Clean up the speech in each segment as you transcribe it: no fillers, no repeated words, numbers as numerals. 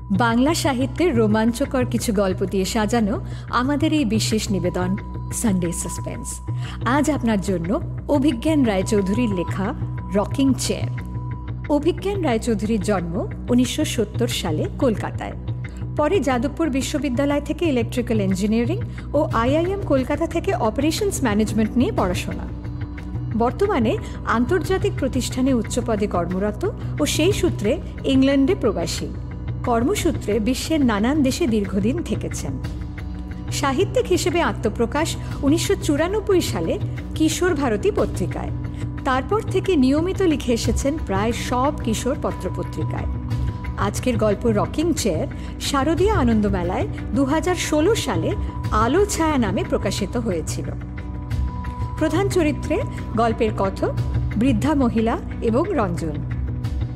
বাংলা সাহিত্যের রোমাঞ্চকর কিছু গল্প দিয়ে সাজানো আমাদের এই বিশেষ নিবেদন সানডে সাসপেন্স। আজ আপনার জন্য অভিজ্ঞান রায়চৌধুরীর লেখা রকিং চেয়ার। অভিজ্ঞান রায়চৌধুরীর জন্ম 1970 সালে কলকাতায়। পরে যাদবপুর বিশ্ববিদ্যালয় থেকে ইলেকট্রিক্যাল ইঞ্জিনিয়ারিং ও IIM কলকাতা থেকে অপারেশনস ম্যানেজমেন্ট নিয়ে পড়াশোনা। বর্তমানে আন্তর্জাতিক প্রতিষ্ঠানে উচ্চপদে কর্মরত ও সেই সূত্রে ইংল্যান্ডে প্রবাসী। কর্মসূত্রে বিশ্বের নানান দেশে দীর্ঘদিন থেকেছেন। সাহিত্যিক হিসেবে আত্মপ্রকাশ 1994 সালে কিশোর ভারতী পত্রিকায়। তারপর থেকে নিয়মিত লিখে এসেছেন প্রায় সব কিশোর পত্রপত্রিকায়। আজকের গল্প রকিং চেয়ার শারদীয় আনন্দমেলায় 2016 সালে আলো ছায়া নামে প্রকাশিত হয়েছিল। প্রধান চরিত্রে গল্পের কথক বৃদ্ধা মহিলা এবং রঞ্জন।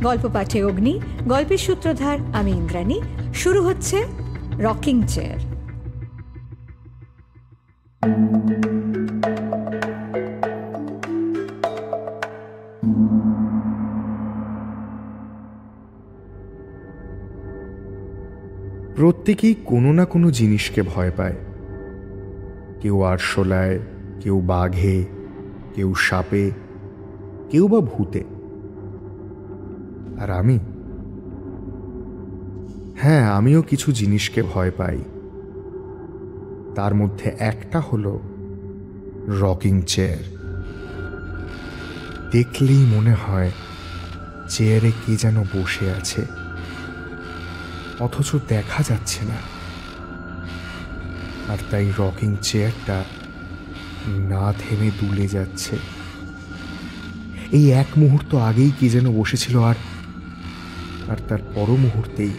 গল্প পাঠে অগ্নি, গল্পের সূত্রধার আমি ইন্দ্রাণী। শুরু হচ্ছে রকিং চেয়ার। প্রত্যেকেই কোনো না কোনো জিনিসকে ভয় পায়। কেউ আরশোলায়, কেউ বাঘে, কেউ সাপে, কেউ বা ভূতে। আর আমিও কিছু জিনিসকে ভয় পাই। তার মধ্যে একটা হলো রকিং চেয়ার। দেখলেই মনে হয় চেয়ারে কে যেন বসে আছে, অথচ দেখা যাচ্ছে না। আর তাই রকিং চেয়ারটা না থেমে দুলে যাচ্ছে। এই এক মুহূর্ত আগেই কে যেন বসেছিল, আর তার পর মুহূর্তেই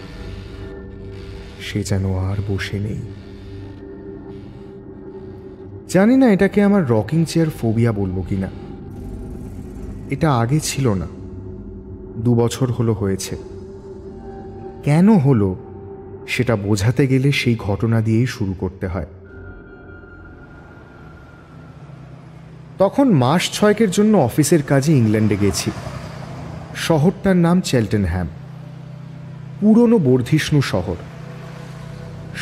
সে যেন আর বসে নেই। জানি না এটাকে আমার রকিং চেয়ার ফোবিয়া বলবো কিনা। এটা আগে ছিল না, 2 বছর হলো হয়েছে। কেন হলো সেটা বোঝাতে গেলে সেই ঘটনা দিয়েই শুরু করতে হয়। তখন মাস 6 জন্য অফিসের কাজে ইংল্যান্ডে গেছি। শহরটার নাম চেলটেনহ্যাম। পুরনো বর্ধিষ্ণু শহর।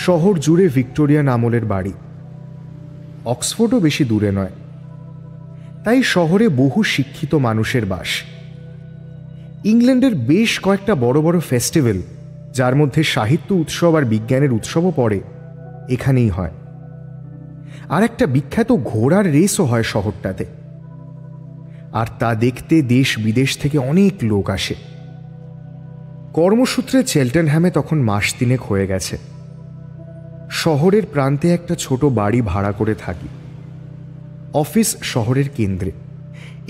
শহর জুড়ে ভিক্টোরিয়ান আমলের বাড়ি। অক্সফোর্ডও বেশি দূরে নয়। তাই শহরে বহু শিক্ষিত মানুষের বাস। ইংল্যান্ডের বেশ কয়েকটা বড় বড় ফেস্টিভ্যাল, যার মধ্যে সাহিত্য উৎসব আর বিজ্ঞানের উৎসবও পড়ে, এখানেই হয়। আর একটা বিখ্যাত ঘোড়ার রেসও হয় শহরটাতে। আর তা দেখতে দেশ বিদেশ থেকে অনেক লোক আসে। কর্মসূত্রে চেলটেনহ্যামে তখন মাস 3 হয়ে গেছে। শহরের প্রান্তে একটা ছোট বাড়ি ভাড়া করে থাকি। অফিস শহরের কেন্দ্রে।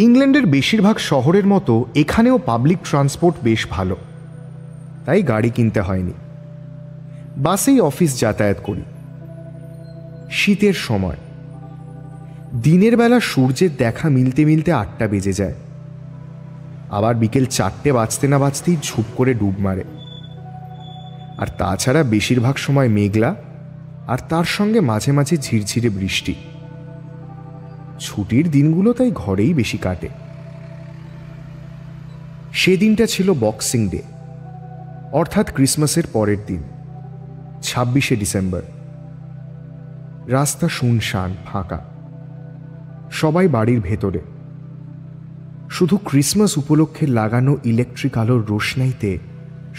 ইংল্যান্ডের বেশিরভাগ শহরের মতো এখানেও পাবলিক ট্রান্সপোর্ট বেশ ভালো, তাই গাড়ি কিনতে হয়নি। বাসেই অফিস যাতায়াত করি। শীতের সময় দিনের বেলা সূর্যের দেখা মিলতে মিলতে 8টা বেজে যায়। আবার বিকেল 4টে বাজতে না বাজতেই ঝুপ করে ডুব মারে। আর তাছাড়া বেশিরভাগ সময় মেঘলা, আর তার সঙ্গে মাঝে মাঝে ঝিরঝিরে বৃষ্টি। ছুটির দিনগুলো তাই ঘরেই বেশি কাটে। সেদিনটা ছিল বক্সিং ডে, অর্থাৎ ক্রিসমাসের পরের দিন, 26শে ডিসেম্বর। রাস্তা শুনশান, ফাঁকা। সবাই বাড়ির ভেতরে। শুধু ক্রিসমাস উপলক্ষে লাগানো ইলেকট্রিক আলোর রোশনাইতে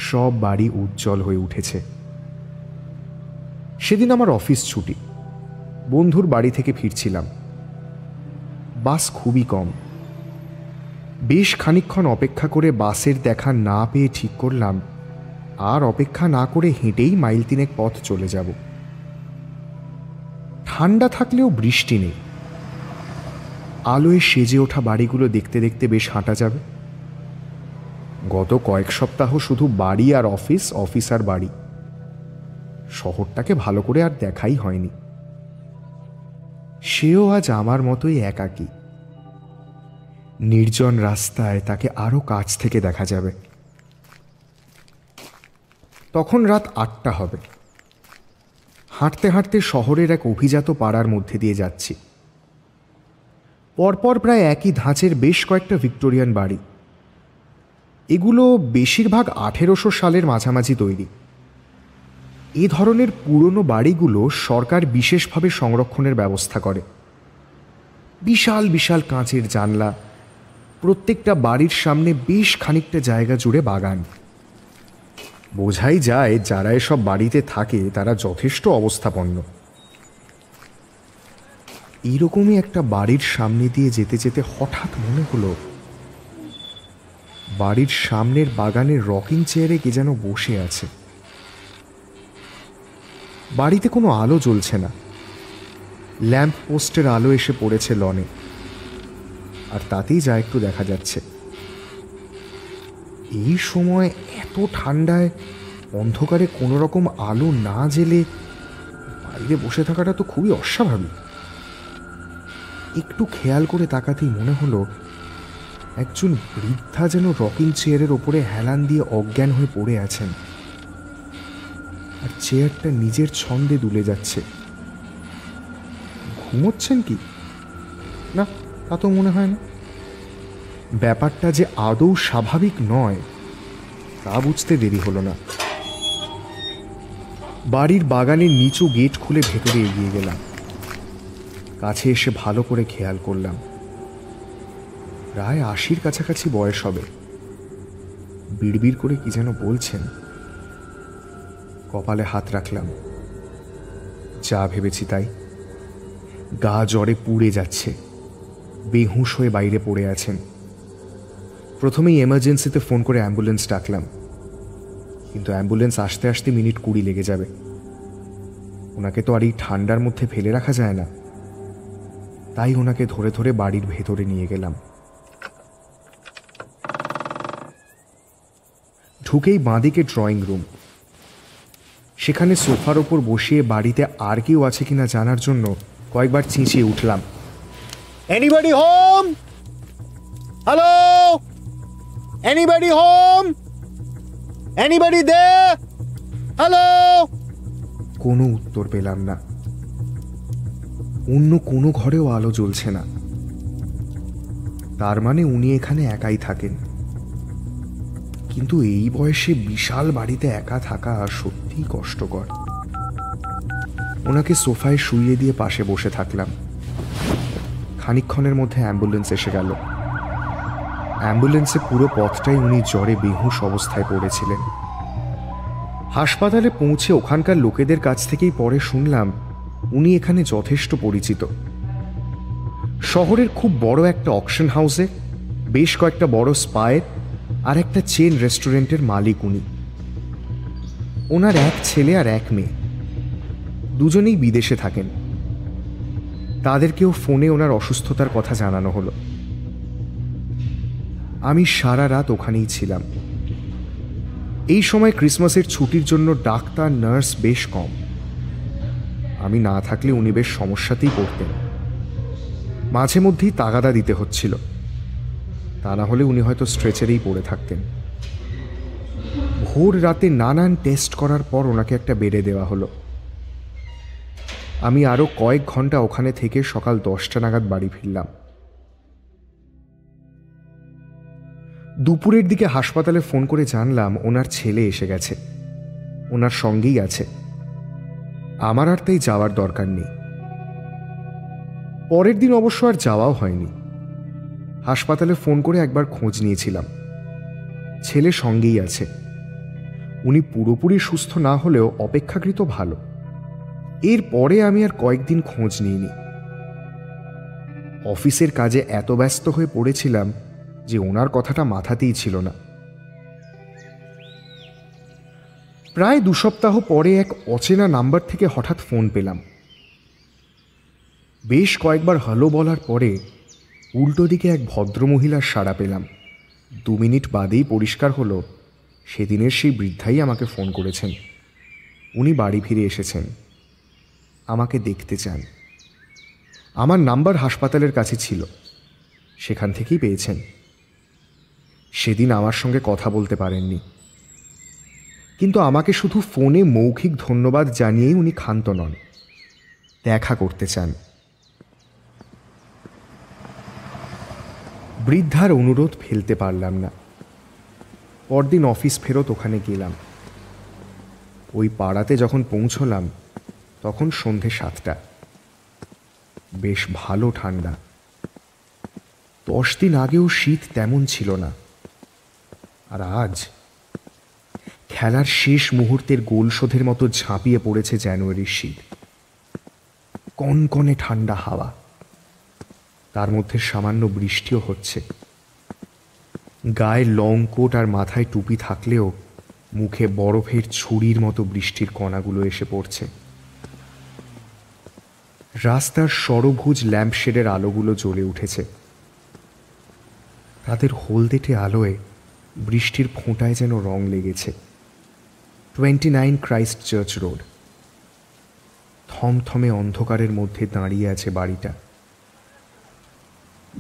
সব বাড়ি উজ্জ্বল হয়ে উঠেছে। সেদিন আমার অফিস ছুটি। বন্ধুর বাড়ি থেকে ফিরছিলাম। বাস খুবই কম। বেশ খানিকক্ষণ অপেক্ষা করে বাসের দেখা না পেয়ে ঠিক করলাম আর অপেক্ষা না করে হেঁটেই মাইল 3 পথ চলে যাব। ঠান্ডা থাকলেও বৃষ্টি নেই। আলোয় সেজে ওঠা বাড়িগুলো দেখতে দেখতে বেশ হাঁটা যাবে। গত কয়েক সপ্তাহ শুধু বাড়ি আর অফিস, অফিস আর বাড়ি। শহরটাকে ভালো করে আর দেখাই হয়নি। সেও আজ আমার মতোই একাকী। নির্জন রাস্তায় তাকে আরো কাছ থেকে দেখা যাবে। তখন রাত 8টা হবে। হাঁটতে হাঁটতে শহরের এক অভিজাত পাড়ার মধ্যে দিয়ে যাচ্ছি। পরপর প্রায় একই ধাঁচের বেশ কয়েকটা ভিক্টোরিয়ান বাড়ি। এগুলো বেশিরভাগ 1800 সালের মাঝামাঝি তৈরি। এ ধরনের পুরনো বাড়িগুলো সরকার বিশেষভাবে সংরক্ষণের ব্যবস্থা করে। বিশাল বিশাল কাঁচের জানলা, প্রত্যেকটা বাড়ির সামনে বেশ খানিকটা জায়গা জুড়ে বাগান। বোঝাই যায় যারা এসব বাড়িতে থাকে তারা যথেষ্ট অবস্থাপন্ন। এইরকমই একটা বাড়ির সামনে দিয়ে যেতে যেতে হঠাৎ মনে হলো বাড়ির সামনের বাগানের রকিং চেয়ারে কে যেন বসে আছে। বাড়িতে কোনো আলো জ্বলছে না, ল্যাম্প পোস্টের আলো এসে পড়েছে লনে, আর তাতেই যা একটু দেখা যাচ্ছে। এই সময় এত ঠান্ডায় অন্ধকারে কোনো রকম আলো না জ্বেলে বাইরে বসে থাকাটা তো খুবই অস্বাভাবিক। একটু খেয়াল করে তাকাতেই মনে হলো একজন বৃদ্ধা যেন রকিং চেয়ারের ওপরে হেলান দিয়ে অজ্ঞান হয়ে পড়ে আছেন, আর চেয়ারটা নিজের ছন্দে দুলে যাচ্ছে। ঘুমোচ্ছেন কি না, তা তো মনে হয় না। ব্যাপারটা যে আদৌ স্বাভাবিক নয় তা বুঝতে দেরি হলো না। বাড়ির বাগানের নিচু গেট খুলে ভেতরে এগিয়ে গেলাম। কাছে এসে ভালো করে খেয়াল করলাম, প্রায় ৮০-র কাছাকাছি বয়স হবে। বিড়বিড় করে কি যেন বলছেন। কপালে হাত রাখলাম। যা ভেবেছি তাই। গা জ্বরে পুড়ে যাচ্ছে, বেহুঁশ হয়ে বাইরে পড়ে আছেন। প্রথমেই এমার্জেন্সিতে ফোন করে অ্যাম্বুলেন্স ডাকলাম, কিন্তু অ্যাম্বুলেন্স আসতে আসতে মিনিট ২০ লেগে যাবে। ওনাকে তো আর এই ঠান্ডার মধ্যে ফেলে রাখা যায় না। তাই ওনাকে ধরে ধরে বাড়ির ভেতরে নিয়ে গেলাম। ঢুকেই বাঁদিকে ড্রয়িং রুম। সেখানে সোফার ওপর বসিয়ে বাড়িতে আর কেউ আছে কিনা জানার জন্য কয়েকবার চেঁচিয়ে উঠলাম, anybody home? Hello, anybody home? Anybody there? Hello? কোনো উত্তর পেলাম না। অন্য কোনো ঘরেও আলো জ্বলছে না। তার মানে উনি এখানে একাই থাকেন। কিন্তু এই বয়সে বিশাল বাড়িতে একা থাকা সত্যিই কষ্টকর। ওনাকে সোফায় শুইয়ে দিয়ে পাশে বসে থাকলাম। খানিকক্ষণের মধ্যে অ্যাম্বুলেন্স এসে গেল। অ্যাম্বুলেন্সে পুরো পথটাই উনি জ্বরে বেহুঁশ অবস্থায় পড়েছিলেন। হাসপাতালে পৌঁছে ওখানকার লোকেদের কাছ থেকেই পরে শুনলাম উনি এখানে যথেষ্ট পরিচিত। শহরের খুব বড় একটা অকশন হাউসে, বেশ কয়েকটা বড় স্পায়ের আর একটা চেন রেস্টুরেন্টের মালিক উনি। ওনার এক ছেলে আর এক মেয়ে, দুজনেই বিদেশে থাকেন। তাদেরকেও ফোনে ওনার অসুস্থতার কথা জানানো হলো। আমি সারা রাত ওখানেই ছিলাম। এই সময় ক্রিসমাসের ছুটির জন্য ডাক্তার নার্স বেশ কম। আমি না থাকলে উনি বেশ সমস্যাতেই পড়তেন। মাঝে মধ্যেই তাগাদা দিতে হচ্ছিল, তা না হলে উনি হয়তো স্ট্রেচারেই পড়ে থাকতেন। ভোর রাতে নানান টেস্ট করার পর ওনাকে একটা বেডে দেওয়া হলো। আমি আরও কয়েক ঘন্টা ওখানে থেকে সকাল 10টা নাগাদ বাড়ি ফিরলাম। দুপুরের দিকে হাসপাতালে ফোন করে জানলাম ওনার ছেলে এসে গেছে, ওনার সঙ্গেই আছে। আমার আর তাই যাওয়ার দরকার নেই। পরের দিন অবশ্য আর যাওয়াও হয়নি। হাসপাতালে ফোন করে একবার খোঁজ নিয়েছিলাম। ছেলে সঙ্গেই আছে। উনি পুরোপুরি সুস্থ না হলেও অপেক্ষাকৃত ভালো। এরপরে আমি আর কয়েকদিন খোঁজ নিইনি। অফিসের কাজে এত ব্যস্ত হয়ে পড়েছিলাম যে ওনার কথাটা মাথাতেই ছিল না। প্রায় 2 সপ্তাহ পরে এক অচেনা নাম্বার থেকে হঠাৎ ফোন পেলাম। বেশ কয়েকবার হ্যালো বলার পরে উল্টো দিকে এক ভদ্রমহিলার সাড়া পেলাম। 2 মিনিট বাদেই পরিষ্কার হলো সেদিনের সেই বৃদ্ধাই আমাকে ফোন করেছেন। উনি বাড়ি ফিরে এসেছেন, আমাকে দেখতে চান। আমার নাম্বার হাসপাতালের কাছে ছিল, সেখান থেকেই পেয়েছেন। সেদিন আমার সঙ্গে কথা বলতে পারেননি, কিন্তু আমাকে শুধু ফোনে মৌখিক ধন্যবাদ জানিয়েই উনি ক্ষান্ত নন, দেখা করতে চান। বৃদ্ধার অনুরোধ ফেলতে পারলাম না। পরদিন অফিস ফেরত ওখানে গেলাম। ওই পাড়াতে যখন পৌঁছলাম তখন সন্ধে 7টা। বেশ ভালো ঠান্ডা। 10 দিন আগেও শীত তেমন ছিল না, আর আজ খেলার শেষ মুহূর্তের গোলশোধের মতো ঝাঁপিয়ে পড়েছে জানুয়ারির শীত। কনকনে ঠান্ডা হাওয়া, তার মধ্যে সামান্য বৃষ্টিও হচ্ছে। গায়ে লং কোট আর মাথায় টুপি থাকলেও মুখে বরফের ছুরির মতো বৃষ্টির কণাগুলো এসে পড়ছে। রাস্তার সরভুজ ল্যাম্পশেডের আলোগুলো জ্বলে উঠেছে। তাদের হলদেটে আলোয় বৃষ্টির ফোঁটায় যেন রং লেগেছে। 29 ক্রাইস্ট চার্চ রোড। থমথমে অন্ধকারের মধ্যে দাঁড়িয়ে আছে বাড়িটা।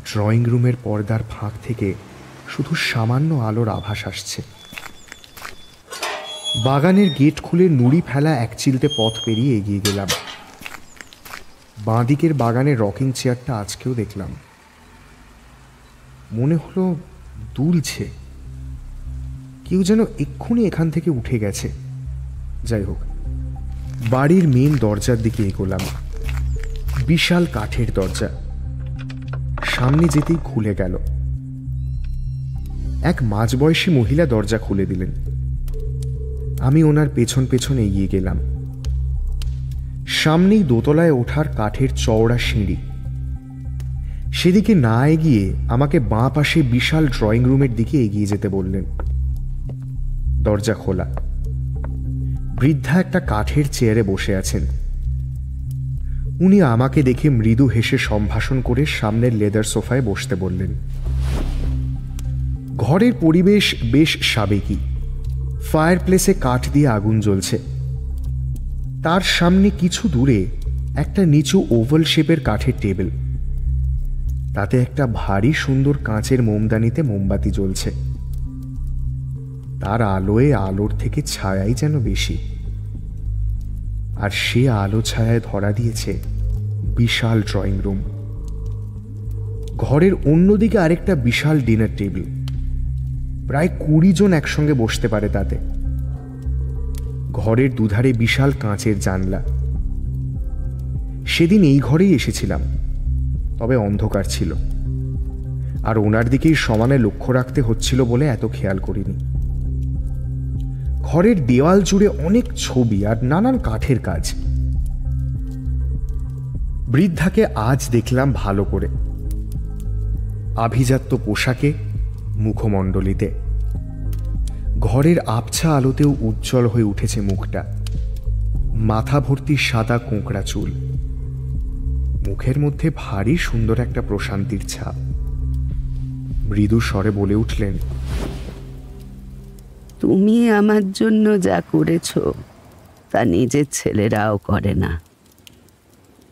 ড্রয়িং রুমের পর্দার ফাঁক থেকে শুধু সামান্য আলোর আভাস আসছে। বাগানের গেট খুলে নুড়ি ফেলা এক চিলতে পথ পেরিয়ে এগিয়ে গেলাম। বাঁদিকের বাগানের রকিং চেয়ারটা আজকেও দেখলাম। মনে হলো দুলছে। কেউ যেন এক্ষুনি এখান থেকে উঠে গেছে। যাই হোক, বাড়ির মেন দরজার দিকে এগোলাম। বিশাল কাঠের দরজা। সামনে যেতেই খুলে গেল। এক মাঝবয়সী মহিলা দরজা খুলে দিলেন। আমি ওনার পেছন পেছন এগিয়ে গেলাম। সামনেই দোতলায় ওঠার কাঠের চওড়া সিঁড়ি। সেদিকে না এগিয়ে আমাকে বাঁ পাশে বিশাল ড্রয়িং রুমের দিকে এগিয়ে যেতে বললেন। দরজা খোলা। বৃদ্ধা একটা কাঠের চেয়ারে বসে আছেন। উনি আমাকে দেখে মৃদু হেসে সম্ভাষণ করে সামনের লেদার সোফায় বসতে বললেন। ঘরের পরিবেশ বেশ সাবেকি। ফায়ারপ্লেসে কাঠ দিয়ে আগুন জ্বলছে। তার সামনে কিছু দূরে একটা নিচু ওভাল শেপের কাঠের টেবিল। তাতে একটা ভারী সুন্দর কাঁচের মোমদানিতে মোমবাতি জ্বলছে। তার আলোয় আলোর থেকে ছায়াই যেন বেশি। আর সে আলো ছায়ায় ধরা দিয়েছে বিশাল ড্রয়িং রুম। ঘরের অন্যদিকে আরেকটা বিশাল ডিনার টেবিল। প্রায় 20 জন একসঙ্গে বসতে পারে তাতে। ঘরের দুধারে বিশাল কাঁচের জানলা। সেদিন এই ঘরেই এসেছিলাম, তবে অন্ধকার ছিল, আর ওনার দিকেই সমানে লক্ষ্য রাখতে হচ্ছিল বলে এত খেয়াল করিনি। ঘরের দেওয়াল জুড়ে অনেক ছবি আর নানান কাঠের কাজ। বৃদ্ধাকে আজ দেখলাম ভালো করে, আভিজাত্য পোশাকে, মুখমণ্ডলিতে। ঘরের আবছা আলোতেও উজ্জ্বল হয়ে উঠেছে মুখটা। মাথা ভর্তি সাদা কোঁকড়া চুল। মুখের মধ্যে ভারী সুন্দর একটা প্রশান্তির ছাপ। মৃদু স্বরে বলে উঠলেন, তুমি আমার জন্য যা করেছ তা নিজের ছেলেরাও করে না,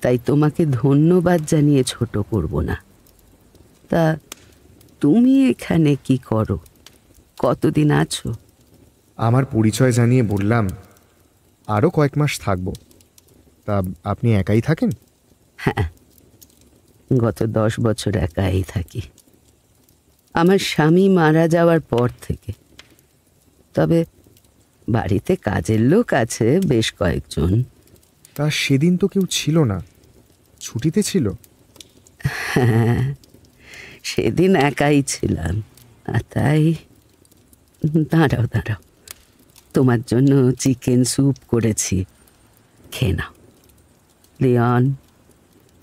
তাই তোমাকে ধন্যবাদ জানিয়ে ছোট করব না। তা তুমি এখানে কি করো? কতদিন আছো? আমার পরিচয় জানিয়ে বললাম, আরও কয়েক মাস থাকব। তা আপনি একাই থাকেন? হ্যাঁ, গত 10 বছর একাই থাকি, আমার স্বামী মারা যাওয়ার পর থেকে। তবে বাড়িতে কাজের লোক আছে বেশ কয়েকজন। তা সেদিন তো কেউ ছিল না, ছুটিতে ছিল? হ্যাঁ, সেদিন একাই ছিলাম। আর তাই দাঁড়াও দাঁড়াও, তোমার জন্য চিকেন স্যুপ করেছি, খেয়ে নাও। লিওন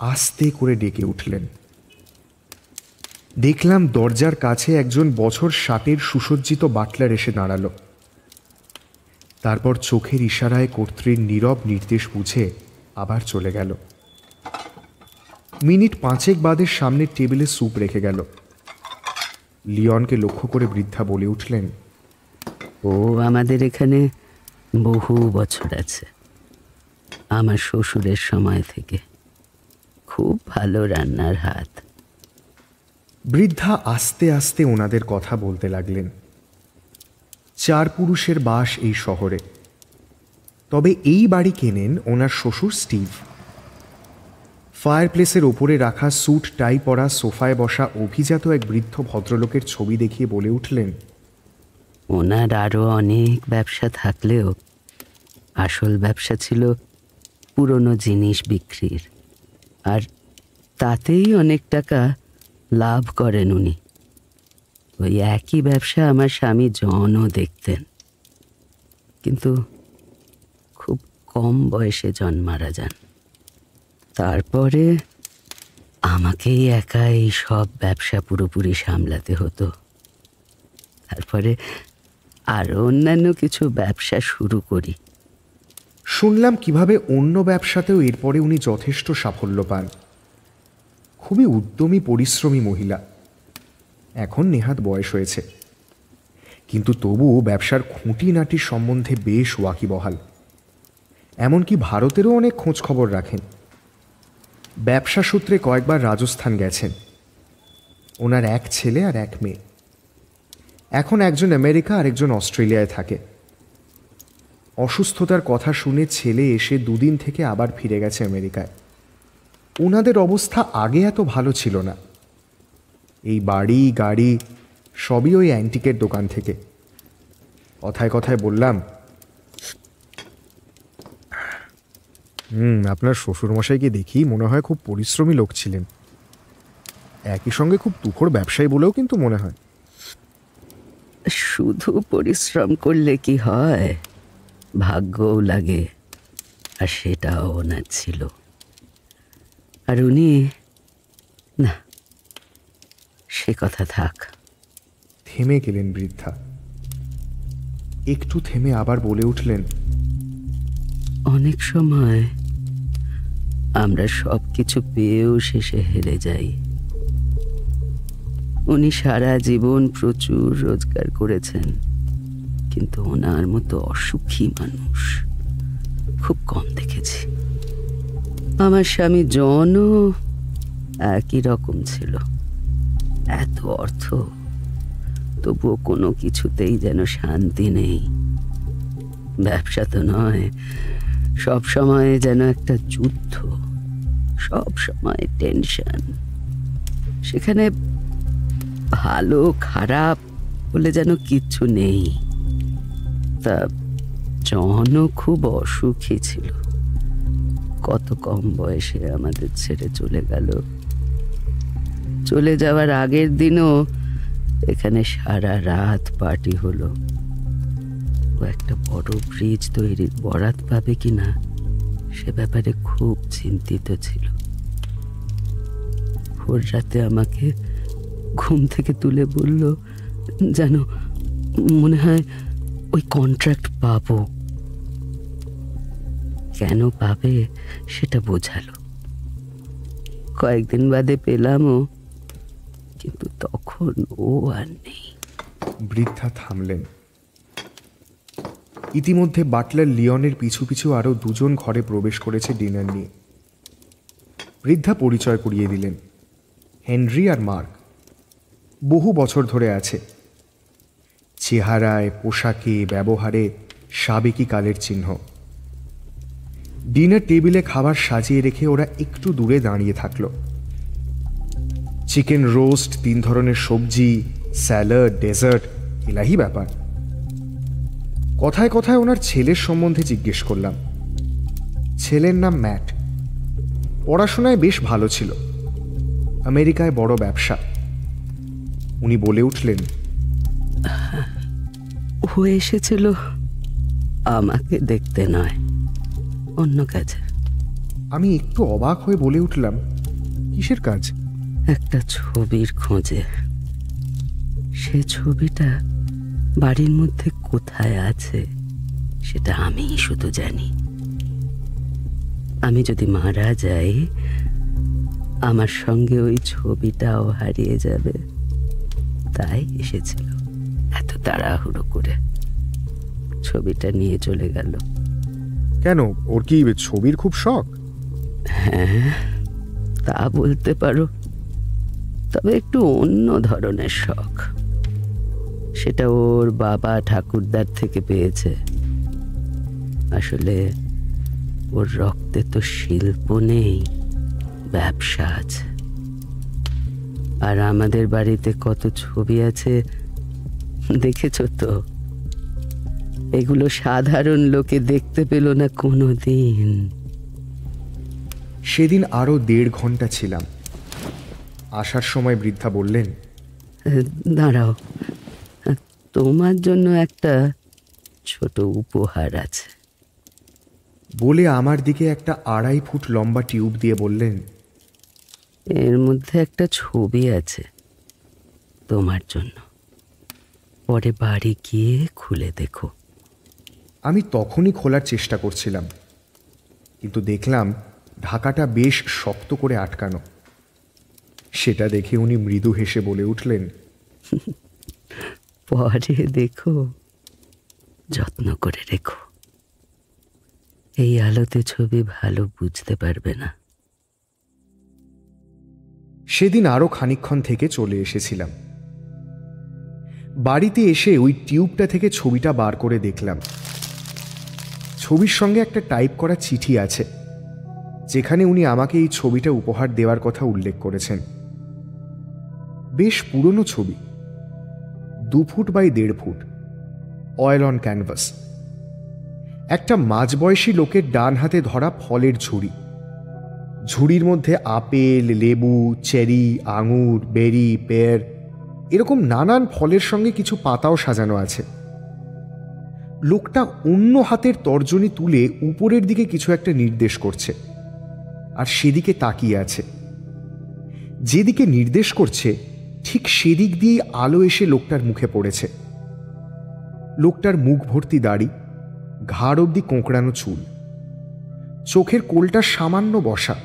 আস্তে করে ডেকে উঠলেন। দেখলাম দরজার কাছে একজন বছর 60-এর সুসজ্জিত বাটলার এসে দাঁড়ালো। তারপর চোখের ইশারায় কর্ত্রীর নীরব নির্দেশ বুঝে আবার চলে গেল। মিনিট 5 বাদে সামনের টেবিলে স্যুপ রেখে গেল। লিওনকে লক্ষ্য করে বৃদ্ধা বলে উঠলেন, ও আমাদের এখানে বহু বছর আছে, আমার শ্বশুরের সময় থেকে। খুব ভালো রান্নার হাত। বৃদ্ধা আস্তে আস্তে ওনাদের কথা বলতে লাগলেন। 4 পুরুষের বাস এই শহরে, তবে এই বাড়ি কেনেন ওনার শ্বশুর স্টিভ। ফায়ারপ্লেসের ওপরে রাখা স্যুট টাই পরা সোফায় বসা অভিজাত এক বৃদ্ধ ভদ্রলোকের ছবি দেখিয়ে বলে উঠলেন, ওনার আরও অনেক ব্যবসা থাকলেও আসল ব্যবসা ছিল পুরনো জিনিস বিক্রির, আর তাতেই অনেক টাকা লাভ করেন উনি। ওই একই ব্যবসা আমার স্বামী জনও দেখতেন, কিন্তু খুব কম বয়সে জন মারা যান। তারপরে আমাকেই একা এই সব ব্যবসা পুরোপুরি সামলাতে হতো। তারপরে আরও অন্যান্য কিছু ব্যবসা শুরু করি। শুনলাম কিভাবে অন্য ব্যবসাতেও এরপরে উনি যথেষ্ট সাফল্য পান। খুবই উদ্যমী পরিশ্রমী মহিলা। এখন নেহাত বয়স হয়েছে, কিন্তু তবুও ব্যবসার খুঁটিনাটির সম্বন্ধে বেশ ওয়াকিবহাল। এমনকি ভারতেরও অনেক খোঁজ খবর রাখেন। ব্যবসা সূত্রে কয়েকবার রাজস্থান গেছেন। ওনার এক ছেলে আর এক মেয়ে। এখন একজন আমেরিকা আর একজন অস্ট্রেলিয়ায় থাকে। অসুস্থতার কথা শুনে ছেলে এসে 2 দিন থেকে আবার ফিরে গেছে আমেরিকায়। ওনাদের অবস্থা আগে এত ভালো ছিল না। এই বাড়ি গাড়ি সবই ওই অ্যান্টিকের দোকান থেকে। কথায় কথায় বললাম, আপনার শ্বশুরমশাইকে দেখি মনে হয় খুব পরিশ্রমী লোক ছিলেন। একই সঙ্গে খুব তুখোড় ব্যবসায়ী বলেও কিন্তু মনে হয়। শুধু পরিশ্রম করলে কি হয়, ভাগ্যও লাগে, আর সেটাও ওনার ছিল। আর উনি, না, সে কথা থাক। থেমে গেলেন বৃদ্ধা। একটু থেমে আবার বলে উঠলেন, অনেক সময় আমরা সব কিছু পেয়েও শেষে হেরে যাই। উনি সারা জীবন প্রচুর রোজগার করেছেন, কিন্তু ওনার মতো অসুখী মানুষ খুব কম দেখেছি। আমার স্বামী জনও একই রকম ছিল। এত অর্থ, তবুও কোনো কিছুতেই যেন শান্তি নেই। ব্যবসা তো নয়, সব সময় যেন একটা যুদ্ধ, সব সময় টেনশন। সেখানে ভালো খারাপ বলে যেন কিচ্ছু নেই। তা জনও খুব অসুখী ছিল। কত কম বয়সে আমাদের ছেড়ে চলে গেল। চলে যাওয়ার আগের দিনও এখানে সারা রাত পার্টি হলো। ও একটা বড় ব্রিজ তৈরির বরাত পাবে কিনা সে ব্যাপারে খুব চিন্তিত ছিল। ভোর রাতে আমাকে ঘুম থেকে তুলে বলল, যেন মনে হয় ওই কন্ট্রাক্ট পাবো। কেন পাবে সেটা বোঝালো। কয়েকদিন বাদে পেলামও, কিন্তু তখন ও আর নেই। বৃদ্ধা থামলেন। ইতিমধ্যে বাটলার লিওনের পিছু পিছু আরও 2 জন ঘরে প্রবেশ করেছে ডিনার নিয়ে। বৃদ্ধা পরিচয় করিয়ে দিলেন, হেনরি আর মার্ক। বহু বছর ধরে আছে। চেহারায়, পোশাকে, ব্যবহারে সাবেকি কালের চিহ্ন। ডিনার টেবিলে খাবার সাজিয়ে রেখে ওরা একটু দূরে দাঁড়িয়ে থাকল। চিকেন রোস্ট, 3 ধরনের সবজি, স্যালাড, ডেজার্ট, এলাহি ব্যাপার। কথায় কথায় ওনার ছেলের সম্বন্ধে জিজ্ঞেস করলাম। ছেলের নাম ম্যাট। পড়াশোনায় বেশ ভালো ছিল। আমেরিকায় বড় ব্যবসা। উনি বলে উঠলেন, ও এসেছিল আমাকে দেখতে নয়, অন্য কাজে। আমি একটু অবাক হয়ে বলে উঠলাম, কিসের কাজ? একটা ছবির খোঁজে। সে ছবিটা বাড়ির মধ্যে কোথায় আছে সেটা আমিই শুধু জানি। আমি যদি মারা যাই, আমার সঙ্গে ওই ছবিটাও হারিয়ে যাবে। তাই এসেছিল এত তাড়াহুড়ো করে। ছবিটা নিয়ে চলে গেল। কেন, ওর কি ছবির খুব শখ? হ্যাঁ, তা বলতে পারো, তবে একটু অন্য ধরনের শখ। সেটা ওর বাবা ঠাকুরদার থেকে পেয়েছে। আসলে ওর রক্তে তো শিল্প নেই, ব্যবসা আছে। আর আমাদের বাড়িতে কত ছবি আছে দেখেছ তো। এগুলো সাধারণ লোকে দেখতে পেল না কোনোদিন। সেদিন আরও 1.5 ঘন্টা ছিলাম। আসার সময় বৃদ্ধা বললেন, দাঁড়াও, তোমার জন্য একটা ছোট উপহার আছে। বলে আমার দিকে একটা 2.5 ফুট লম্বা টিউব দিয়ে বললেন, এর মধ্যে একটা ছবি আছে তোমার জন্য, পরে বাড়ি গিয়ে খুলে দেখো। আমি তখনই খোলার চেষ্টা করছিলাম, কিন্তু দেখলাম ঢাকাটা বেশ শক্ত করে আটকানো। সেটা দেখে উনি মৃদু হেসে বলে উঠলেন, পরে দেখো, যত্ন করে রেখো। এই আলোতে ছবি ভালো বুঝতে পারবে না। সেদিন আরও খানিকক্ষণ থেকে চলে এসেছিলাম। বাড়িতে এসে ওই টিউবটা থেকে ছবিটা বার করে দেখলাম। ছবির সঙ্গে একটা টাইপ করা চিঠি আছে, যেখানে উনি আমাকে এই ছবিটা উপহার দেওয়ার কথা উল্লেখ করেছেন। বেশ পুরনো ছবি, 2 foot by 1.5 foot, oil on canvas. একটা মাঝবয়সী লোকের ডান হাতে ধরা ফলের ঝুড়ি। ঝুড়ির মধ্যে আপেল, লেবু, চেরি, আঙুর, বেরি, পেয়ার এরকম নানান ফলের সঙ্গে কিছু পাতাও সাজানো আছে। লোকটা অন্য হাতের তর্জনী তুলে উপরের দিকে কিছু একটা নির্দেশ করছে, আর সেদিকে তাকিয়ে আছে। যেদিকে নির্দেশ করছে ঠিক সেদিক দিয়েই আলো এসে লোকটার মুখে পড়েছে। লোকটার মুখ ভর্তি দাড়ি, ঘাড় অবধি কোঁকড়ানো চুল, চোখের কোলটা সামান্য বসা,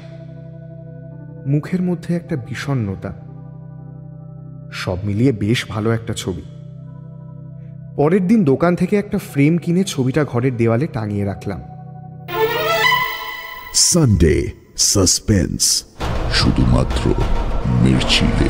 মুখের মধ্যে একটা বিষণ্ণতা। সব মিলিয়ে বেশ ভালো একটা ছবি। পরের দিন দোকান থেকে একটা ফ্রেম কিনে ছবিটা ঘরের দেওয়ালে টাঙিয়ে রাখলাম। সানডে সাসপেন্স, শুধুমাত্র মির্চিতে।